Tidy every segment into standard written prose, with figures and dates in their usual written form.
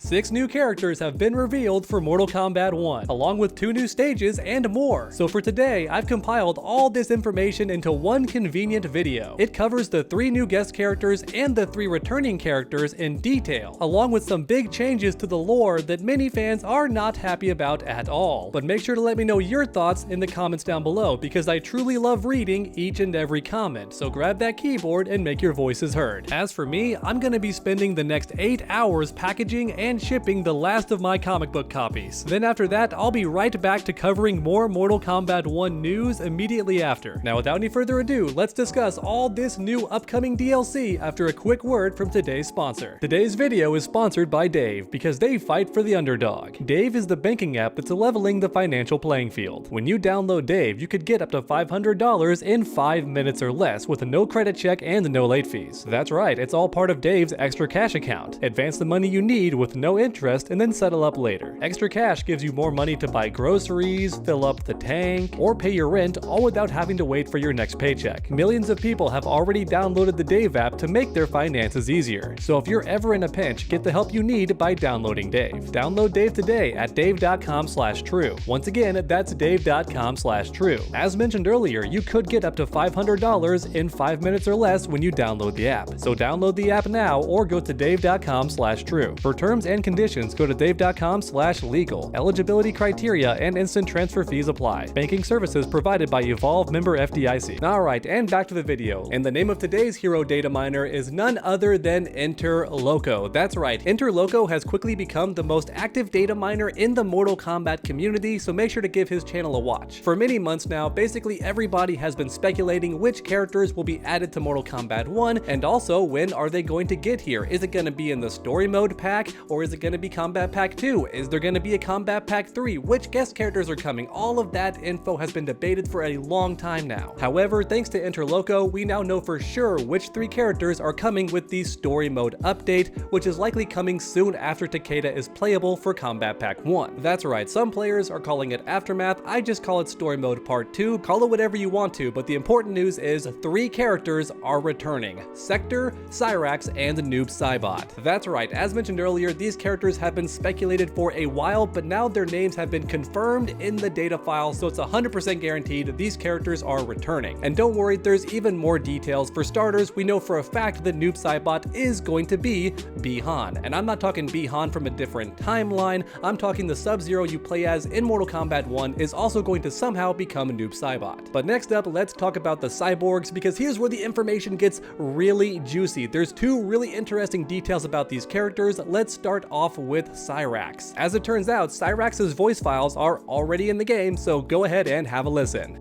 6 new characters have been revealed for Mortal Kombat 1, along with 2 new stages and more. So for today, I've compiled all this information into one convenient video. It covers the 3 new guest characters and the 3 returning characters in detail, along with some big changes to the lore that many fans are not happy about at all. But make sure to let me know your thoughts in the comments down below, because I truly love reading each and every comment, so grab that keyboard and make your voices heard. As for me, I'm gonna be spending the next 8 hours packaging and shipping the last of my comic book copies. Then after that, I'll be right back to covering more Mortal Kombat 1 news immediately after. Now without any further ado, let's discuss all this new upcoming DLC after a quick word from today's sponsor. Today's video is sponsored by Dave, because they fight for the underdog. Dave is the banking app that's leveling the financial playing field. When you download Dave, you could get up to $500 in 5 minutes or less with no credit check and no late fees. That's right, it's all part of Dave's Extra Cash account. Advance the money you need with no interest and then settle up later. Extra Cash gives you more money to buy groceries, fill up the tank, or pay your rent, all without having to wait for your next paycheck. Millions of people have already downloaded the Dave app to make their finances easier. So if you're ever in a pinch, get the help you need by downloading Dave. Download Dave today at dave.com/true. Once again, that's dave.com/true. As mentioned earlier, you could get up to $500 in 5 minutes or less when you download the app. So download the app now or go to dave.com/true. For terms and conditions, go to dave.com/legal. Eligibility criteria and instant transfer fees apply. Banking services provided by Evolve, member FDIC. Alright, and back to the video. And the name of today's hero data miner is none other than Interloco. That's right, Interloco has quickly become the most active data miner in the Mortal Kombat community, so make sure to give his channel a watch. For many months now, basically everybody has been speculating which characters will be added to Mortal Kombat 1, and also when are they going to get here. Is it going to be in the story mode pack, or is it going to be Combat Pack 2? Is there going to be a Combat Pack 3? Which guest characters are coming? All of that info has been debated for a long time now. However, thanks to Interloco, we now know for sure which 3 characters are coming with the story mode update, which is likely coming soon after Takeda is playable for Combat Pack 1. That's right, some players are calling it Aftermath, I just call it Story Mode Part 2, call it whatever you want to, but the important news is 3 characters are returning: Sector, Cyrax, and Noob Saibot. That's right, as mentioned earlier, these characters have been speculated for a while, but now their names have been confirmed in the data file, so it's 100% guaranteed these characters are returning. And don't worry, there's even more details. For starters, we know for a fact that Noob Saibot is going to be Bi-Han. And I'm not talking Bi-Han from a different timeline, I'm talking the Sub-Zero you play as in Mortal Kombat 1 is also going to somehow become Noob Saibot. But next up, let's talk about the cyborgs, because here's where the information gets really juicy. There's 2 really interesting details about these characters. Let's start off with Cyrax. As it turns out, Cyrax's voice files are already in the game, so go ahead and have a listen.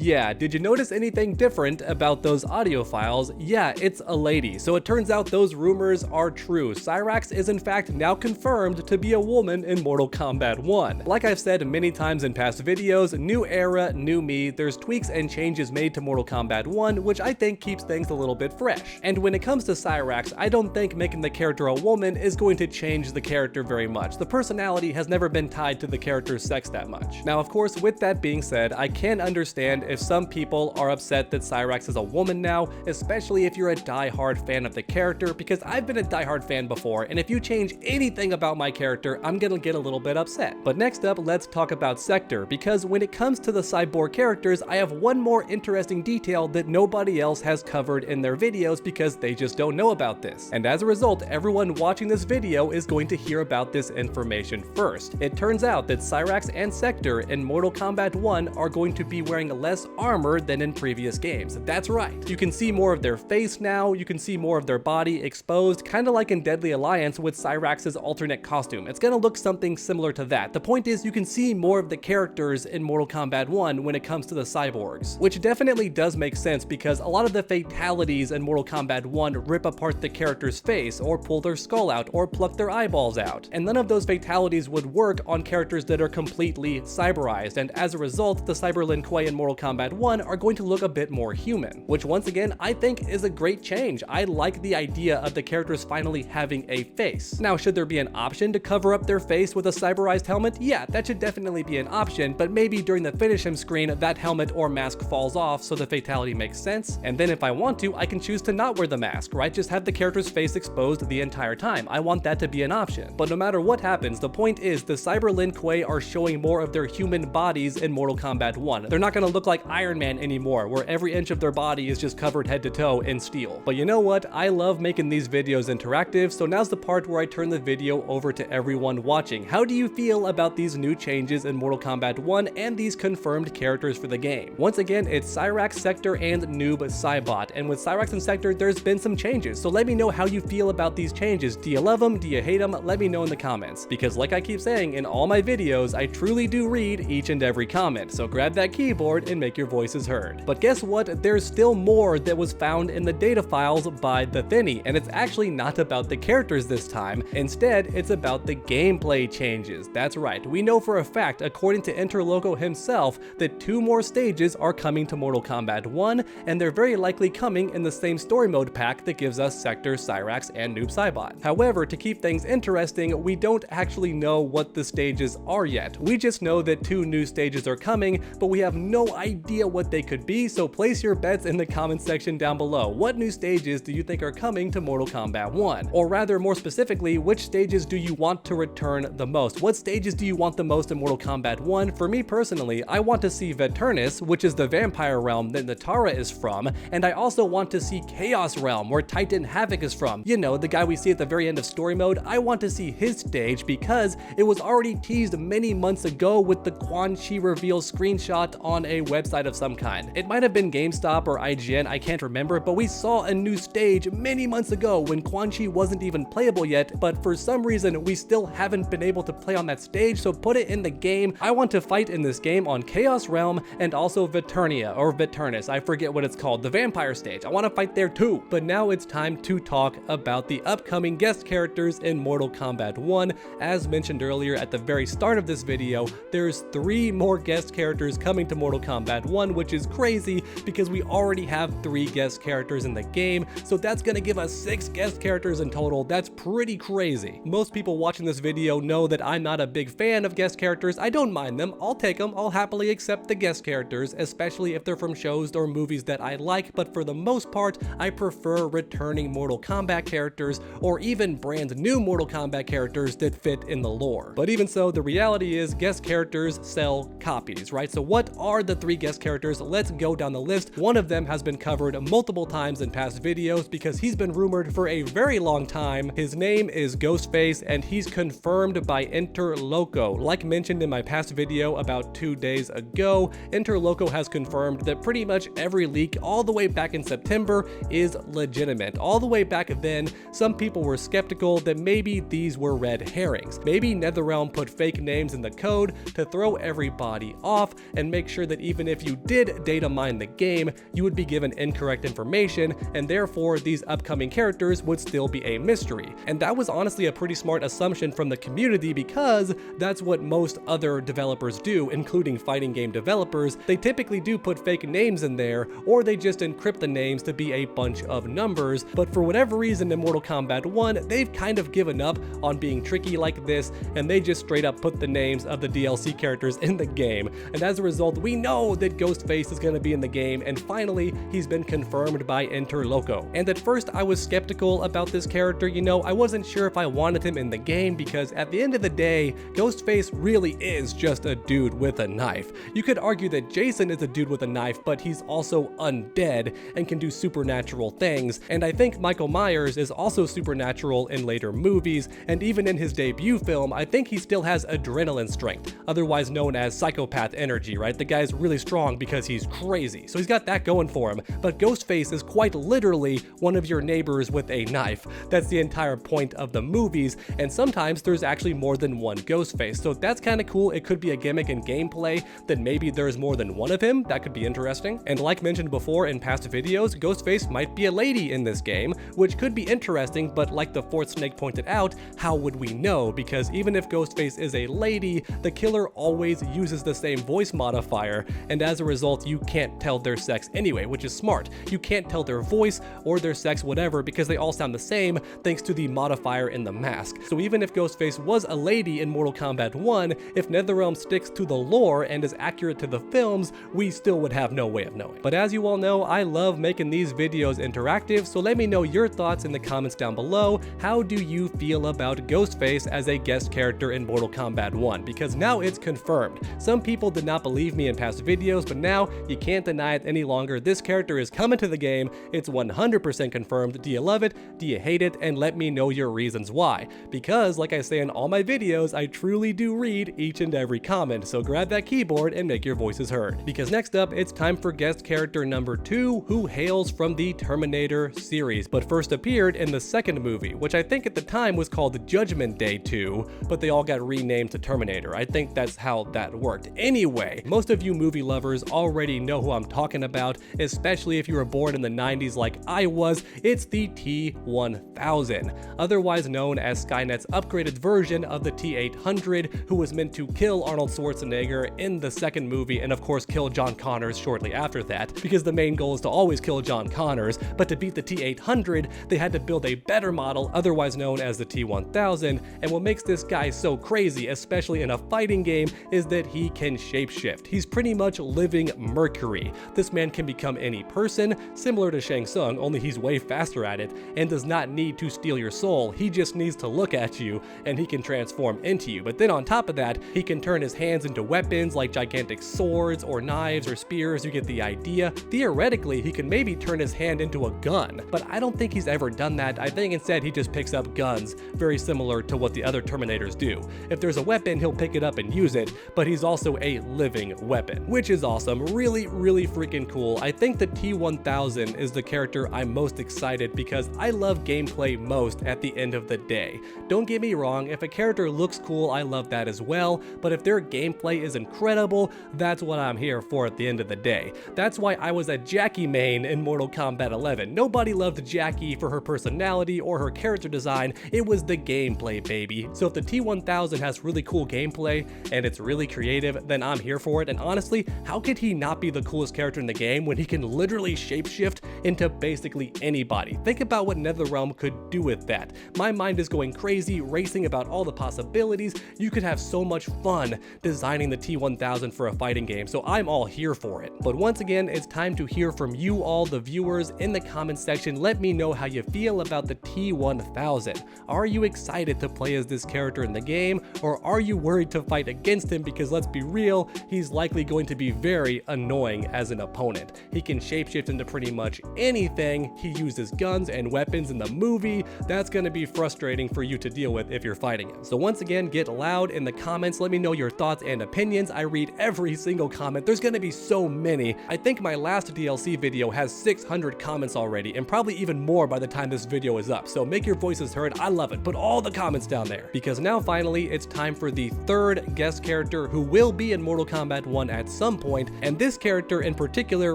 Yeah, did you notice anything different about those audio files? Yeah, it's a lady. So it turns out those rumors are true. Cyrax is in fact now confirmed to be a woman in Mortal Kombat 1. Like I've said many times in past videos, new era, new me, there's tweaks and changes made to Mortal Kombat 1, which I think keeps things a little bit fresh. And when it comes to Cyrax, I don't think making the character a woman is going to change the character very much. The personality has never been tied to the character's sex that much. Now, of course, with that being said, I can understand if some people are upset that Cyrax is a woman now, especially if you're a die-hard fan of the character, because I've been a die-hard fan before, and if you change anything about my character, I'm gonna get a little bit upset. But next up, let's talk about Sector, because when it comes to the cyborg characters, I have one more interesting detail that nobody else has covered in their videos because they just don't know about this. And as a result, everyone watching this video is going to hear about this information first. It turns out that Cyrax and Sector in Mortal Kombat 1 are going to be wearing less armor than in previous games. That's right. You can see more of their face now, you can see more of their body exposed, kind of like in Deadly Alliance with Cyrax's alternate costume. It's gonna look something similar to that. The point is, you can see more of the characters in Mortal Kombat 1 when it comes to the cyborgs, which definitely does make sense because a lot of the fatalities in Mortal Kombat 1 rip apart the character's face, or pull their skull out, or pluck their eyeballs out. And none of those fatalities would work on characters that are completely cyberized, and as a result, the Cyber Lin Kuei in Mortal Kombat Kombat 1 are going to look a bit more human, which once again I think is a great change. I like the idea of the characters finally having a face. Now, should there be an option to cover up their face with a cyberized helmet? Yeah, that should definitely be an option, but maybe during the finish him screen that helmet or mask falls off so the fatality makes sense, and then if I want to, I can choose to not wear the mask, right? Just have the character's face exposed the entire time. I want that to be an option. But no matter what happens, the point is the Cyber Lin Kuei are showing more of their human bodies in Mortal Kombat 1. They're not gonna look like Iron Man anymore, where every inch of their body is just covered head to toe in steel. But you know what? I love making these videos interactive, so now's the part where I turn the video over to everyone watching. How do you feel about these new changes in Mortal Kombat 1 and these confirmed characters for the game? Once again, it's Cyrax, Sector, and Noob Saibot, and with Cyrax and Sector, there's been some changes, so let me know how you feel about these changes. Do you love them? Do you hate them? Let me know in the comments, because like I keep saying in all my videos, I truly do read each and every comment, so grab that keyboard and make your voices heard. But guess what? There's still more that was found in the data files by the Thinny, and it's actually not about the characters this time. Instead, it's about the gameplay changes. That's right, we know for a fact, according to Interloco himself, that 2 more stages are coming to Mortal Kombat 1, and they're very likely coming in the same story mode pack that gives us Sector, Cyrax, and Noob Saibot. However, to keep things interesting, we don't actually know what the stages are yet. We just know that 2 new stages are coming, but we have no idea what they could be, so place your bets in the comment section down below. What new stages do you think are coming to Mortal Kombat 1? Or rather, more specifically, which stages do you want to return the most? What stages do you want the most in Mortal Kombat 1? For me personally, I want to see Veternus, which is the vampire realm that Natara is from, and I also want to see Chaos Realm, where Titan Havoc is from. You know, the guy we see at the very end of story mode. I want to see his stage because it was already teased many months ago with the Quan Chi reveal screenshot on a website of some kind. It might have been GameStop or IGN, I can't remember, but we saw a new stage many months ago when Quan Chi wasn't even playable yet, but for some reason we still haven't been able to play on that stage, so put it in the game. I want to fight in this game on Chaos Realm and also Veternia, or Veternus, I forget what it's called, the vampire stage. I want to fight there too. But now it's time to talk about the upcoming guest characters in Mortal Kombat 1. As mentioned earlier at the very start of this video, there's 3 more guest characters coming to Mortal Kombat 1, which is crazy because we already have 3 guest characters in the game, so that's gonna give us 6 guest characters in total. That's pretty crazy. Most people watching this video know that I'm not a big fan of guest characters. I don't mind them, I'll take them, I'll happily accept the guest characters, especially if they're from shows or movies that I like, but for the most part, I prefer returning Mortal Kombat characters or even brand new Mortal Kombat characters that fit in the lore. But even so, the reality is guest characters sell copies, right? So what are the 3 guest characters? Let's go down the list. One of them has been covered multiple times in past videos because he's been rumored for a very long time. His name is Ghostface, and he's confirmed by Interloco. Like mentioned in my past video about 2 days ago, Interloco has confirmed that pretty much every leak all the way back in September is legitimate. All the way back then, some people were skeptical that maybe these were red herrings. Maybe NetherRealm put fake names in the code to throw everybody off and make sure that even if you did data mine the game, you would be given incorrect information, and therefore these upcoming characters would still be a mystery. And that was honestly a pretty smart assumption from the community because that's what most other developers do, including fighting game developers. They typically do put fake names in there, or they just encrypt the names to be a bunch of numbers, but for whatever reason in Mortal Kombat 1, they've kind of given up on being tricky like this, and they just straight up put the names of the DLC characters in the game. And as a result, we know that Ghostface is going to be in the game, and finally, he's been confirmed by Interloco. And at first, I was skeptical about this character. You know, I wasn't sure if I wanted him in the game because at the end of the day, Ghostface really is just a dude with a knife. You could argue that Jason is a dude with a knife, but he's also undead and can do supernatural things. And I think Michael Myers is also supernatural in later movies, and even in his debut film, I think he still has adrenaline strength, otherwise known as psychopath energy, right? The guy's really strong because he's crazy, so he's got that going for him. But Ghostface is quite literally one of your neighbors with a knife. That's the entire point of the movies, and sometimes there's actually more than one Ghostface, so that's kind of cool. It could be a gimmick in gameplay that maybe there's more than one of him. That could be interesting. And like mentioned before in past videos, Ghostface might be a lady in this game, which could be interesting, but like the fourth snake pointed out, how would we know? Because even if Ghostface is a lady, the killer always uses the same voice modifier, and and as a result, you can't tell their sex anyway, which is smart. You can't tell their voice or their sex whatever because they all sound the same thanks to the modifier in the mask. So even if Ghostface was a lady in Mortal Kombat 1, if NetherRealm sticks to the lore and is accurate to the films, we still would have no way of knowing. But as you all know, I love making these videos interactive, so let me know your thoughts in the comments down below. How do you feel about Ghostface as a guest character in Mortal Kombat 1? Because now it's confirmed. Some people did not believe me in past videos, but now you can't deny it any longer. This character is coming to the game. It's 100% confirmed. Do you love it? Do you hate it? And let me know your reasons why. Because like I say in all my videos, I truly do read each and every comment, so grab that keyboard and make your voices heard. Because next up, it's time for guest character number 2, who hails from the Terminator series, but first appeared in the second movie, which I think at the time was called Judgment Day 2, but they all got renamed to Terminator. I think that's how that worked. Anyway, most of you movie lovers already know who I'm talking about, especially if you were born in the 90s like I was. It's the T-1000, otherwise known as Skynet's upgraded version of the T-800, who was meant to kill Arnold Schwarzenegger in the second movie and of course kill John Connors shortly after that, because the main goal is to always kill John Connors. But to beat the T-800, they had to build a better model, otherwise known as the T-1000, and what makes this guy so crazy, especially in a fighting game, is that he can shapeshift. He's pretty much living Mercury. This man can become any person, similar to Shang Tsung, only he's way faster at it, and does not need to steal your soul. He just needs to look at you, and he can transform into you. But then on top of that, he can turn his hands into weapons like gigantic swords or knives or spears. You get the idea. Theoretically, he can maybe turn his hand into a gun, but I don't think he's ever done that. I think instead he just picks up guns, very similar to what the other Terminators do. If there's a weapon, he'll pick it up and use it, but he's also a living weapon, which is awesome. Really freaking cool. I think the T-1000 is the character I'm most excited because I love gameplay most at the end of the day. Don't get me wrong, if a character looks cool, I love that as well, but if their gameplay is incredible, that's what I'm here for at the end of the day. That's why I was a Jackie main in Mortal Kombat 11. Nobody loved Jackie for her personality or her character design. It was the gameplay, baby. So if the T-1000 has really cool gameplay and it's really creative, then I'm here for it. And honestly, how could he not be the coolest character in the game when he can literally shapeshift into basically anybody? Think about what NetherRealm could do with that. My mind is going crazy, racing about all the possibilities. You could have so much fun designing the T-1000 for a fighting game, so I'm all here for it. But once again, it's time to hear from you all, the viewers, in the comment section. Let me know how you feel about the T-1000. Are you excited to play as this character in the game, or are you worried to fight against him? Because let's be real, he's likely going to be very annoying as an opponent. He can shapeshift into pretty much anything. He uses guns and weapons in the movie. That's going to be frustrating for you to deal with if you're fighting him. So once again, get loud in the comments. Let me know your thoughts and opinions. I read every single comment. There's going to be so many. I think my last DLC video has 600 comments already, and probably even more by the time this video is up. So make your voices heard. I love it. Put all the comments down there. Because now finally, it's time for the third guest character who will be in Mortal Kombat 1 at some point. And this character in particular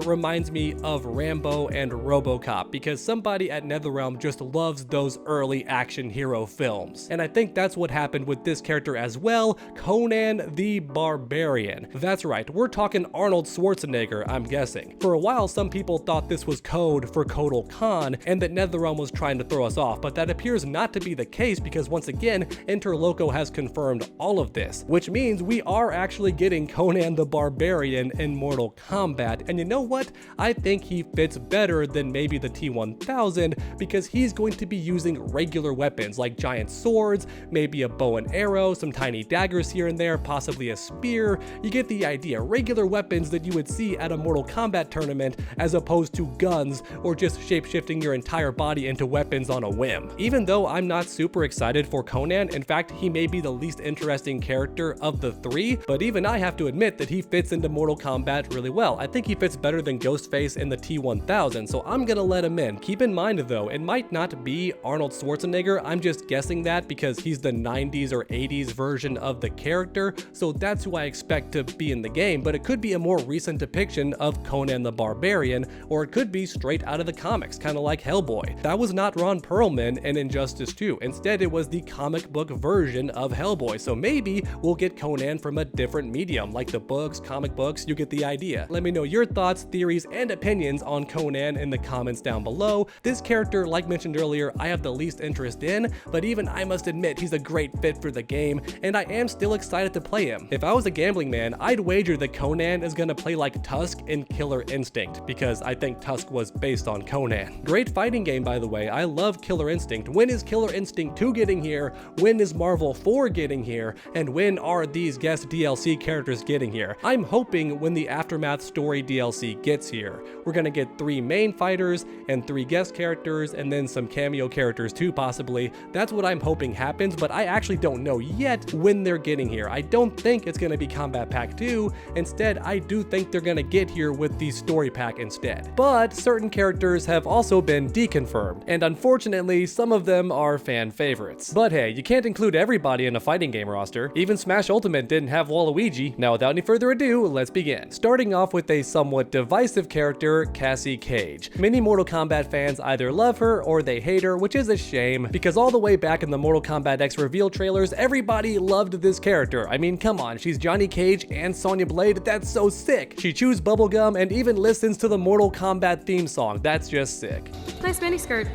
reminds me of Rambo and RoboCop, because somebody at NetherRealm just loves those early action hero films. And I think that's what happened with this character as well, Conan the Barbarian. That's right, we're talking Arnold Schwarzenegger, I'm guessing. For a while, some people thought this was code for Kotal Khan and that NetherRealm was trying to throw us off, but that appears not to be the case because once again, Interloco has confirmed all of this, which means we are actually getting Conan the Barbarian in Mortal Kombat. And you know what? I think he fits better than maybe the T-1000 because he's going to be using regular weapons like giant swords, maybe a bow and arrow, some tiny daggers here and there, possibly a spear. You get the idea. Regular weapons that you would see at a Mortal Kombat tournament as opposed to guns or just shape-shifting your entire body into weapons on a whim. Even though I'm not super excited for Conan, in fact, he may be the least interesting character of the three, but even I have to admit that he fits into Mortal Kombat really well. I think he fits better than Ghostface in the T-1000, so I'm gonna let him in. Keep in mind though, it might not be Arnold Schwarzenegger. I'm just guessing that because he's the 90s or 80s version of the character, so that's who I expect to be in the game, but it could be a more recent depiction of Conan the Barbarian, or it could be straight out of the comics, kind of like Hellboy. That was not Ron Perlman in Injustice 2. Instead, it was the comic book version of Hellboy, so maybe we'll get Conan from a different medium, like the books, comic books, looks, you get the idea. Let me know your thoughts, theories, and opinions on Conan in the comments down below. This character, like mentioned earlier, I have the least interest in, but even I must admit he's a great fit for the game, and I am still excited to play him. If I was a gambling man, I'd wager that Conan is gonna play like Tusk in Killer Instinct, because I think Tusk was based on Conan. Great fighting game, by the way. I love Killer Instinct. When is Killer Instinct 2 getting here? When is Marvel 4 getting here? And when are these guest DLC characters getting here? I'm hoping when the Aftermath story DLC gets here. We're gonna get 3 main fighters and 3 guest characters and then some cameo characters too, possibly. That's what I'm hoping happens, but I actually don't know yet when they're getting here. I don't think it's gonna be Combat Pack 2. Instead, I do think they're gonna get here with the story pack instead. But certain characters have also been deconfirmed, and unfortunately, some of them are fan favorites. But hey, you can't include everybody in a fighting game roster. Even Smash Ultimate didn't have Waluigi. Now, without any further ado, let's begin. Starting off with a somewhat divisive character, Cassie Cage. Many Mortal Kombat fans either love her or they hate her, which is a shame, because all the way back in the Mortal Kombat X reveal trailers, everybody loved this character. I mean, come on, she's Johnny Cage and Sonya Blade, that's so sick. She chews bubblegum and even listens to the Mortal Kombat theme song, that's just sick. Nice miniskirt.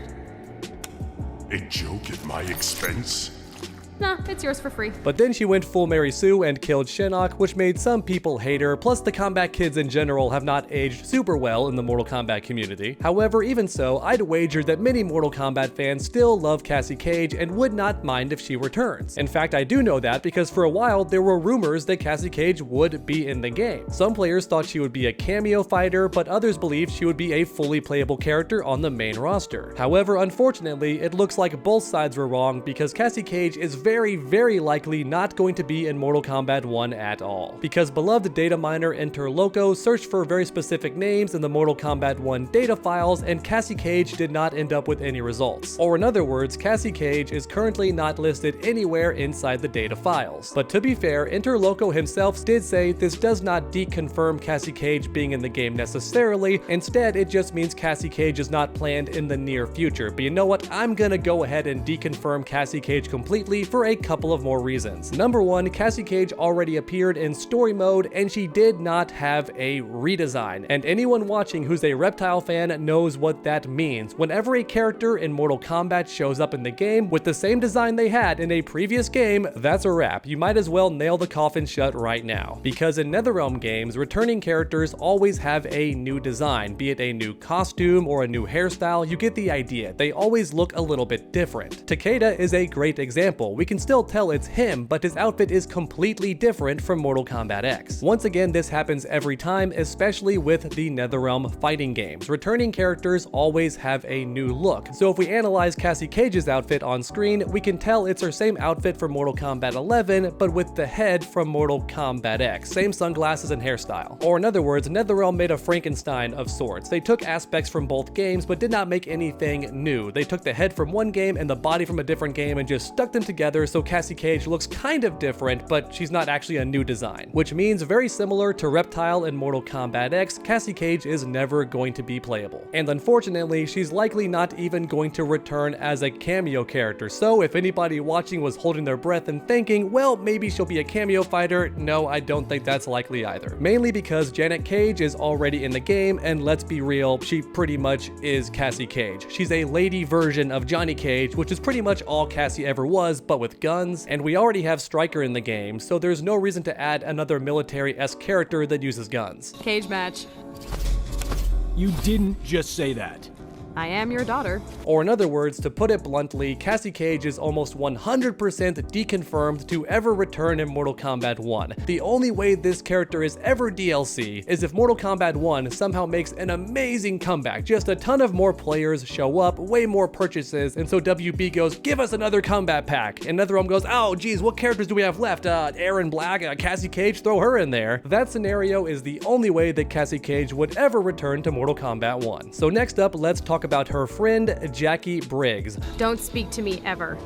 A joke at my expense? Nah, it's yours for free. But then she went full Mary Sue and killed Shinnok, which made some people hate her, plus the combat kids in general have not aged super well in the Mortal Kombat community. However, even so, I'd wager that many Mortal Kombat fans still love Cassie Cage and would not mind if she returns. In fact, I do know that because for a while there were rumors that Cassie Cage would be in the game. Some players thought she would be a cameo fighter, but others believed she would be a fully playable character on the main roster. However, unfortunately, it looks like both sides were wrong because Cassie Cage is very likely not going to be in Mortal Kombat 1 at all. Because beloved data miner Interloco searched for very specific names in the Mortal Kombat 1 data files, and Cassie Cage did not end up with any results. Or in other words, Cassie Cage is currently not listed anywhere inside the data files. But to be fair, Interloco himself did say this does not deconfirm Cassie Cage being in the game necessarily, instead it just means Cassie Cage is not planned in the near future. But you know what, I'm gonna go ahead and deconfirm Cassie Cage completely for a couple of more reasons. Number one, Cassie Cage already appeared in story mode and she did not have a redesign. And anyone watching who's a Reptile fan knows what that means. Whenever a character in Mortal Kombat shows up in the game with the same design they had in a previous game, that's a wrap. You might as well nail the coffin shut right now. Because in NetherRealm games, returning characters always have a new design, be it a new costume or a new hairstyle, you get the idea. They always look a little bit different. Takeda is a great example. We can still tell it's him, but his outfit is completely different from Mortal Kombat X. Once again, this happens every time, especially with the NetherRealm fighting games. Returning characters always have a new look. So if we analyze Cassie Cage's outfit on screen, we can tell it's her same outfit from Mortal Kombat 11, but with the head from Mortal Kombat X. Same sunglasses and hairstyle. Or in other words, NetherRealm made a Frankenstein of sorts. They took aspects from both games, but did not make anything new. They took the head from one game and the body from a different game and just stuck them together so Cassie Cage looks kind of different, but she's not actually a new design. Which means very similar to Reptile in Mortal Kombat X, Cassie Cage is never going to be playable. And unfortunately, she's likely not even going to return as a cameo character. So if anybody watching was holding their breath and thinking, well, maybe she'll be a cameo fighter, no, I don't think that's likely either. Mainly because Janet Cage is already in the game, and let's be real, she pretty much is Cassie Cage. She's a lady version of Johnny Cage, which is pretty much all Cassie ever was, but with guns, and we already have Stryker in the game, so there's no reason to add another military-esque character that uses guns. Cage match. You didn't just say that. I am your daughter. Or in other words, to put it bluntly, Cassie Cage is almost 100% deconfirmed to ever return in Mortal Kombat 1. The only way this character is ever DLC is if Mortal Kombat 1 somehow makes an amazing comeback. Just a ton of more players show up, way more purchases, and so WB goes, give us another combat pack. And NetherRealm goes, oh geez, what characters do we have left? Aaron Black, Cassie Cage, throw her in there. That scenario is the only way that Cassie Cage would ever return to Mortal Kombat 1. So next up, let's talk about her friend, Jackie Briggs. Don't speak to me ever.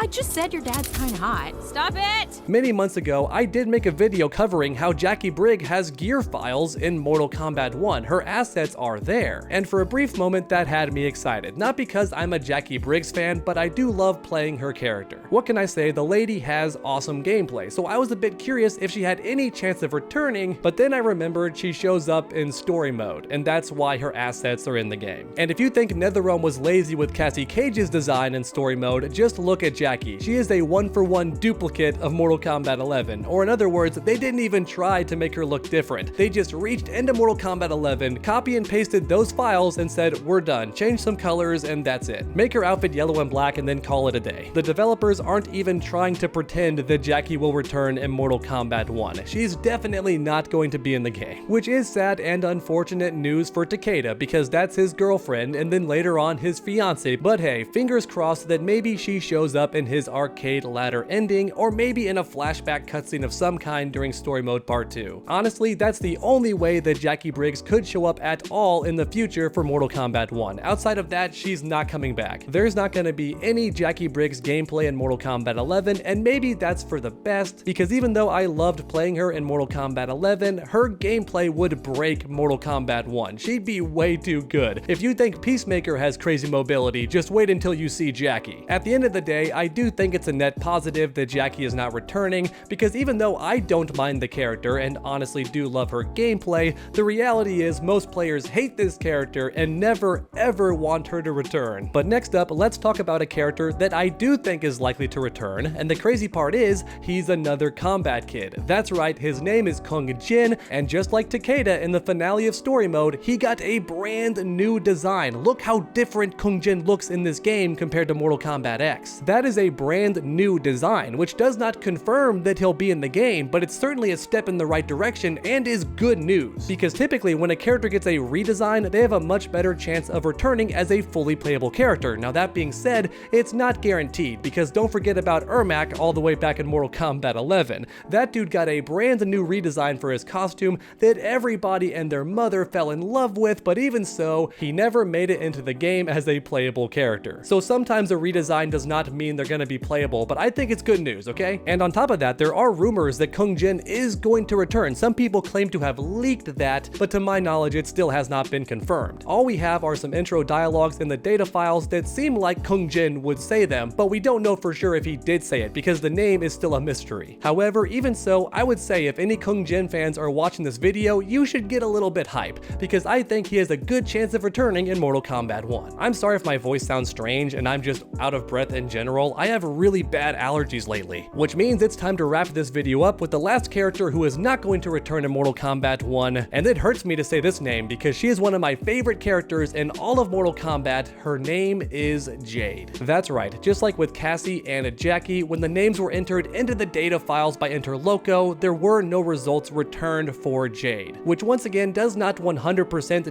I just said your dad's kinda hot. Stop it! Many months ago, I did make a video covering how Jackie Brigg has gear files in Mortal Kombat 1. Her assets are there. And for a brief moment, that had me excited. Not because I'm a Jackie Briggs fan, but I do love playing her character. What can I say? The lady has awesome gameplay, so I was a bit curious if she had any chance of returning, but then I remembered she shows up in story mode, and that's why her assets are in the game. And if you think NetherRealm was lazy with Cassie Cage's design in story mode, just look at Jackie. She is a one-for-one duplicate of Mortal Kombat 11, or in other words, they didn't even try to make her look different. They just reached into Mortal Kombat 11, copy and pasted those files and said, we're done, change some colors and that's it. Make her outfit yellow and black and then call it a day. The developers aren't even trying to pretend that Jackie will return in Mortal Kombat 1. She's definitely not going to be in the game, which is sad and unfortunate news for Takeda because that's his girlfriend and then later on his fiance. But hey, fingers crossed that maybe she shows up in his arcade ladder ending or maybe in a flashback cutscene of some kind during story mode part 2. Honestly, that's the only way that Jackie Briggs could show up at all in the future for Mortal Kombat 1. Outside of that, she's not coming back. There's not going to be any Jackie Briggs gameplay in Mortal Kombat 11, and maybe that's for the best, because even though I loved playing her in Mortal Kombat 11, her gameplay would break Mortal Kombat 1. She'd be way too good. If you think Peacemaker has crazy mobility, just wait until you see Jackie. At the end of the day, I do think it's a net positive that Jackie is not returning, because even though I don't mind the character and honestly do love her gameplay, the reality is most players hate this character and never ever want her to return. But next up, let's talk about a character that I do think is likely to return, and the crazy part is, he's another Kombat kid. That's right, his name is Kung Jin, and just like Takeda in the finale of story mode, he got a brand new design. Look how different Kung Jin looks in this game compared to Mortal Kombat X. That is a brand new design, which does not confirm that he'll be in the game, but it's certainly a step in the right direction and is good news, because typically when a character gets a redesign, they have a much better chance of returning as a fully playable character. Now that being said, it's not guaranteed, because don't forget about Ermac all the way back in Mortal Kombat 11. That dude got a brand new redesign for his costume that everybody and their mother fell in love with, but even so, he never made it into the game as a playable character. So sometimes a redesign does not mean they're gonna be playable, but I think it's good news, okay? And on top of that, there are rumors that Kung Jin is going to return. Some people claim to have leaked that, but to my knowledge, it still has not been confirmed. All we have are some intro dialogues in the data files that seem like Kung Jin would say them, but we don't know for sure if he did say it because the name is still a mystery. However, even so, I would say if any Kung Jin fans are watching this video, you should get a little bit hype, because I think he has a good chance of returning in Mortal Kombat 1. I'm sorry if my voice sounds strange and I'm just out of breath in general. I have really bad allergies lately, which means it's time to wrap this video up with the last character who is not going to return in Mortal Kombat 1, and it hurts me to say this name because she is one of my favorite characters in all of Mortal Kombat. Her name is Jade. That's right, just like with Cassie and Jackie, when the names were entered into the data files by Interloco, there were no results returned for Jade, which once again does not 100%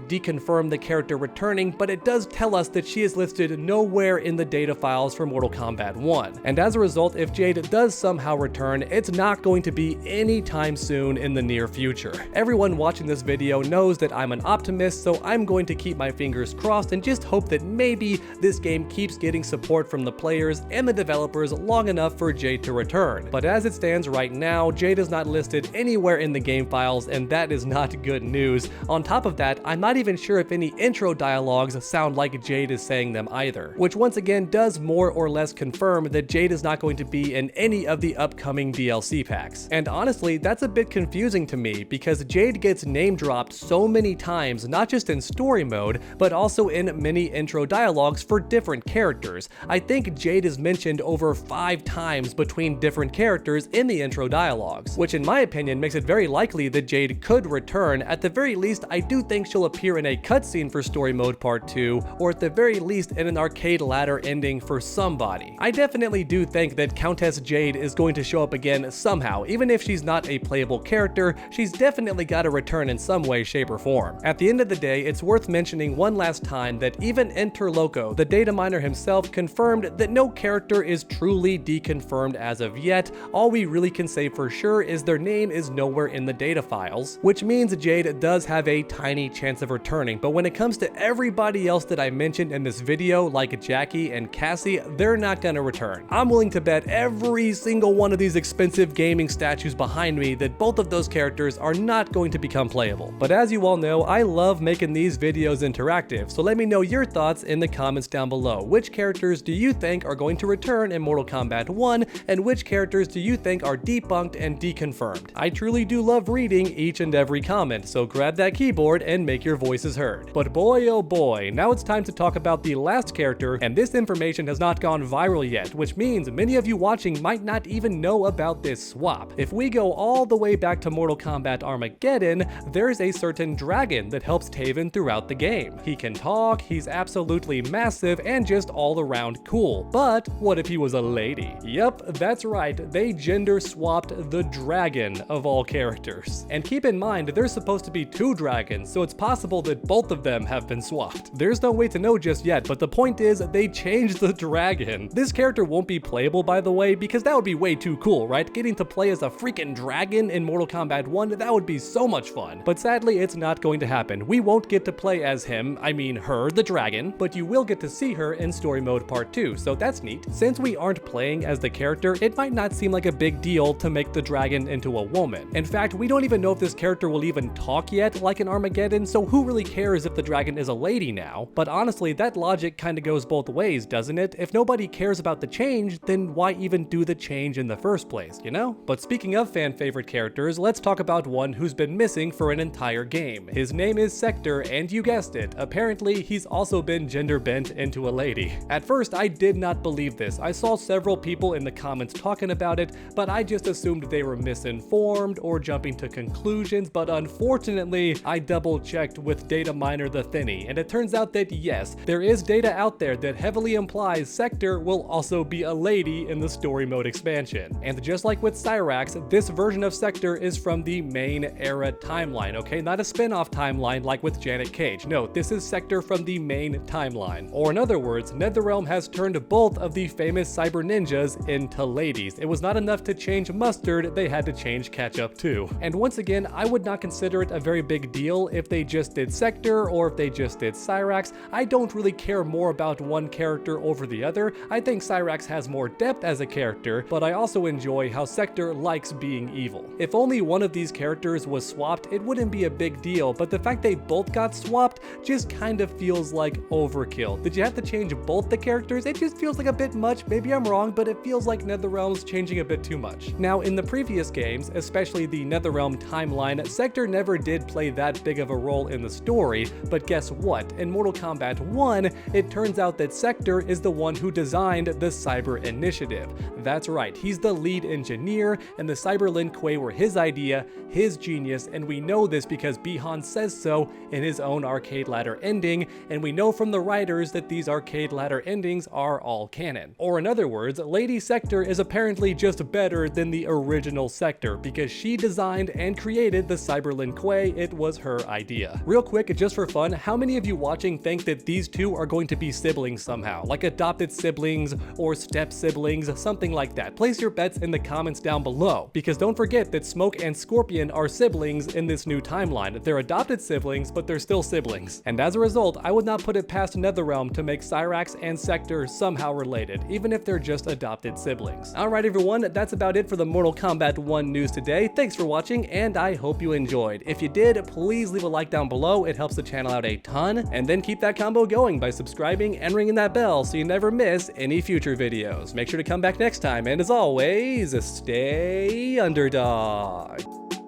deconfirm the character returning, but it does tell us that she is listed nowhere in the data files for Mortal Kombat 1. And as a result, if Jade does somehow return, it's not going to be anytime soon in the near future. Everyone watching this video knows that I'm an optimist, so I'm going to keep my fingers crossed and just hope that maybe this game keeps getting support from the players and the developers long enough for Jade to return. But as it stands right now, Jade is not listed anywhere in the game files, and that is not good news. On top of that, I'm not even sure if any intro dialogues sound like Jade is saying them either, which once again does more or less confirm that Jade is not going to be in any of the upcoming DLC packs. And honestly, that's a bit confusing to me because Jade gets name dropped so many times, not just in story mode, but also in many intro dialogues for different characters. I think Jade is mentioned over 5 times between different characters in the intro dialogues, which in my opinion makes it very likely that Jade could return. At the very least, I do think she'll appear in a cutscene for story mode part 2, or at the very least in an arcade ladder ending for somebody. I definitely do think that Countess Jade is going to show up again somehow. Even if she's not a playable character, she's definitely got to return in some way, shape, or form. At the end of the day, it's worth mentioning one last time that even Interloco, the data miner himself, confirmed that no character is truly deconfirmed as of yet. All we really can say for sure is their name is nowhere in the data files, which means Jade does have a tiny chance of returning. But when it comes to everybody else that I mentioned in this video, like Jackie and Cassie, they're not gonna gonna return. I'm willing to bet every single one of these expensive gaming statues behind me that both of those characters are not going to become playable. But as you all know, I love making these videos interactive, so let me know your thoughts in the comments down below. Which characters do you think are going to return in Mortal Kombat 1, and which characters do you think are debunked and deconfirmed? I truly do love reading each and every comment, so grab that keyboard and make your voices heard. But boy oh boy, now it's time to talk about the last character, and this information has not gone viral yet, which means many of you watching might not even know about this swap. If we go all the way back to Mortal Kombat Armageddon, there's a certain dragon that helps Taven throughout the game. He can talk, he's absolutely massive, and just all around cool. But what if he was a lady? Yep, that's right, they gender swapped the dragon of all characters. And keep in mind, there's supposed to be two dragons, so it's possible that both of them have been swapped. There's no way to know just yet, but the point is, they changed the dragon. This character won't be playable, by the way, because that would be way too cool, right? Getting to play as a freaking dragon in Mortal Kombat 1, that would be so much fun. But sadly, it's not going to happen. We won't get to play as him, I mean her, the dragon, but you will get to see her in Story Mode Part 2, so that's neat. Since we aren't playing as the character, it might not seem like a big deal to make the dragon into a woman. In fact, we don't even know if this character will even talk yet, like in Armageddon, so who really cares if the dragon is a lady now? But honestly, that logic kinda goes both ways, doesn't it? If nobody cares about the change, then why even do the change in the first place, you know? But speaking of fan favorite characters, let's talk about one who's been missing for an entire game. His name is Sector, and you guessed it, apparently he's also been gender bent into a lady. At first, I did not believe this. I saw several people in the comments talking about it, but I just assumed they were misinformed or jumping to conclusions, but unfortunately, I double checked with data miner the Thinny, and it turns out that yes, there is data out there that heavily implies Sector will also be a lady in the story mode expansion. And just like with Cyrax, this version of Sector is from the main era timeline, okay? Not a spin-off timeline like with Cassie Cage. No, this is Sector from the main timeline. Or in other words, NetherRealm has turned both of the famous cyber ninjas into ladies. It was not enough to change mustard, they had to change ketchup too. And once again, I would not consider it a very big deal if they just did Sector or if they just did Cyrax. I don't really care more about one character over the other. I think Cyrax has more depth as a character, but I also enjoy how Sector likes being evil. If only one of these characters was swapped, it wouldn't be a big deal, but the fact they both got swapped just kind of feels like overkill. Did you have to change both the characters? It just feels like a bit much. Maybe I'm wrong, but it feels like NetherRealm's changing a bit too much. Now, in the previous games, especially the NetherRealm timeline, Sector never did play that big of a role in the story, but guess what? In Mortal Kombat 1, it turns out that Sector is the one who designed the Cyber Initiative. That's right, he's the lead engineer, and the Cyber Lin Kuei were his idea, his genius, and we know this because Bihan says so in his own arcade ladder ending, and we know from the writers that these arcade ladder endings are all canon. Or in other words, Lady Sector is apparently just better than the original Sector because she designed and created the Cyber Lin Kuei. It was her idea. Real quick, just for fun, how many of you watching think that these two are going to be siblings somehow? Like adopted siblings or step siblings, something like that. Place your bets in the comments down below, because don't forget that Smoke and Scorpion are siblings in this new timeline. They're adopted siblings, but they're still siblings. And as a result, I would not put it past NetherRealm to make Cyrax and Sector somehow related, even if they're just adopted siblings. Alright everyone, that's about it for the Mortal Kombat 1 news today. Thanks for watching, and I hope you enjoyed. If you did, please leave a like down below. It helps the channel out a ton. And then keep that combo going by subscribing and ringing that bell so you never miss any future videos. Make sure to come back next time, and as always, stay underdog.